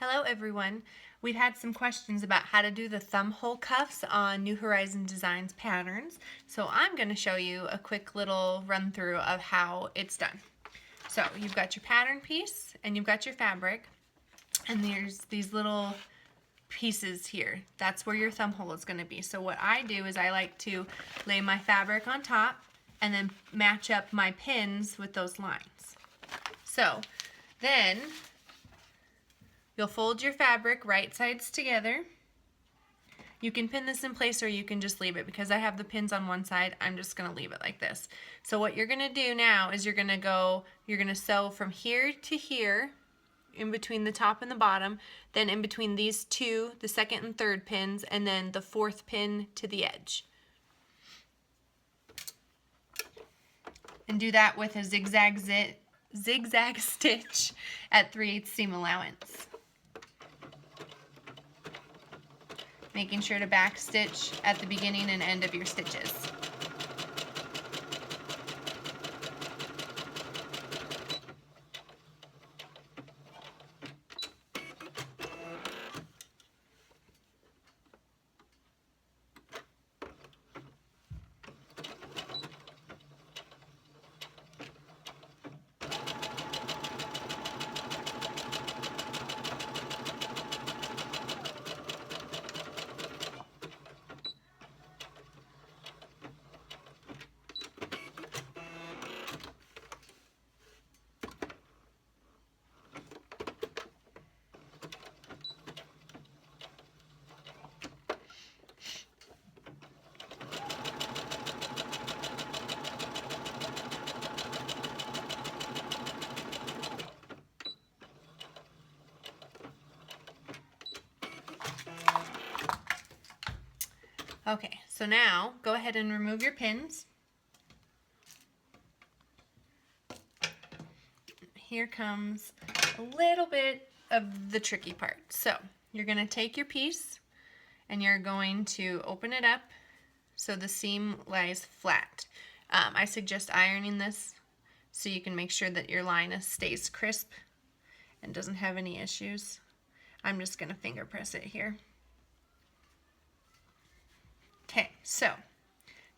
Hello everyone. We've had some questions about how to do the thumb hole cuffs on New Horizon Designs patterns. So I'm going to show you a quick little run through of how it's done. So you've got your pattern piece and you've got your fabric, and there's these little pieces here. That's where your thumb hole is going to be. So what I do is I like to lay my fabric on top and then match up my pins with those lines. So then you'll fold your fabric right sides together. You can pin this in place or you can just leave it. Because I have the pins on one side, I'm just going to leave it like this. So what you're going to do now is you're going to sew from here to here, in between the top and the bottom, then in between these two, the second and third pins, and then the fourth pin to the edge. And do that with a zigzag stitch at 3/8 seam allowance. Making sure to back stitch at the beginning and end of your stitches. Okay, so now go ahead and remove your pins. Here comes a little bit of the tricky part. So you're going to take your piece and you're going to open it up so the seam lies flat. I suggest ironing this so you can make sure that your line stays crisp and doesn't have any issues. I'm just going to finger press it here. Okay, so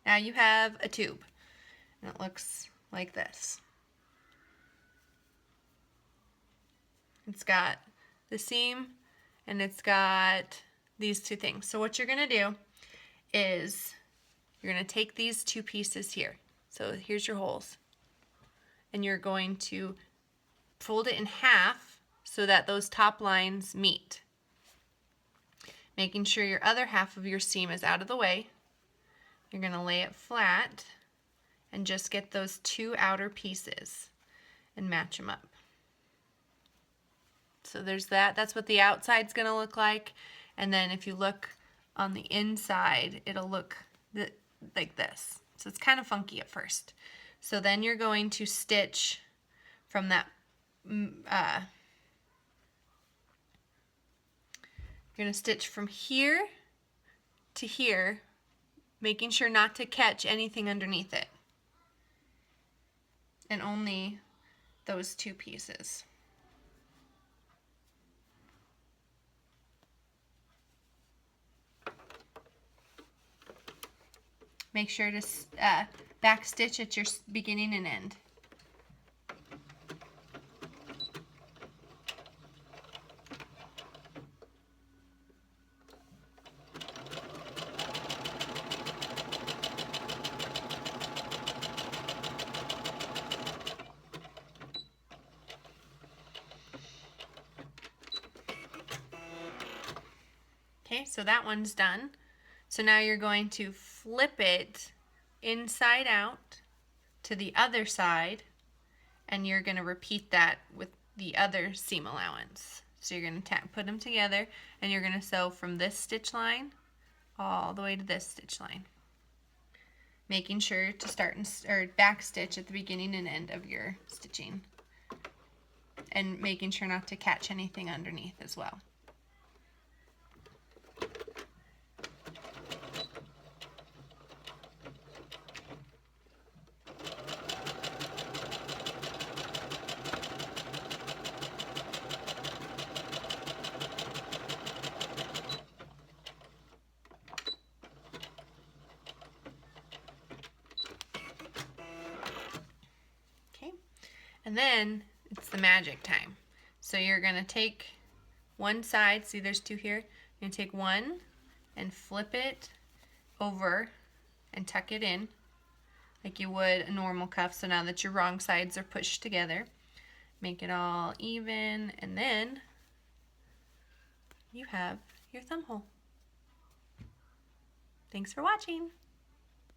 now you have a tube, and it looks like this. It's got the seam, and it's got these two things. So what you're going to do is you're going to take these two pieces here. So here's your holes. And you're going to fold it in half so that those top lines meet. Making sure your other half of your seam is out of the way. You're going to lay it flat and just get those two outer pieces and match them up. So there's that. That's what the outside's going to look like. And then if you look on the inside, it'll look like this. So it's kind of funky at first. So then you're going to stitch from that you're going to stitch from here to here, making sure not to catch anything underneath it. And only those two pieces. Make sure to back stitch at your beginning and end. Okay, so that one's done. So now you're going to flip it inside out to the other side, and you're going to repeat that with the other seam allowance. So you're going to put them together, and you're going to sew from this stitch line all the way to this stitch line. Making sure to start or back stitch at the beginning and end of your stitching. And making sure not to catch anything underneath as well. And then it's the magic time. So you're going to take one side, see there's two here, you're going to take one and flip it over and tuck it in like you would a normal cuff. So now that your wrong sides are pushed together, make it all even, and then you have your thumb hole. Thanks for watching.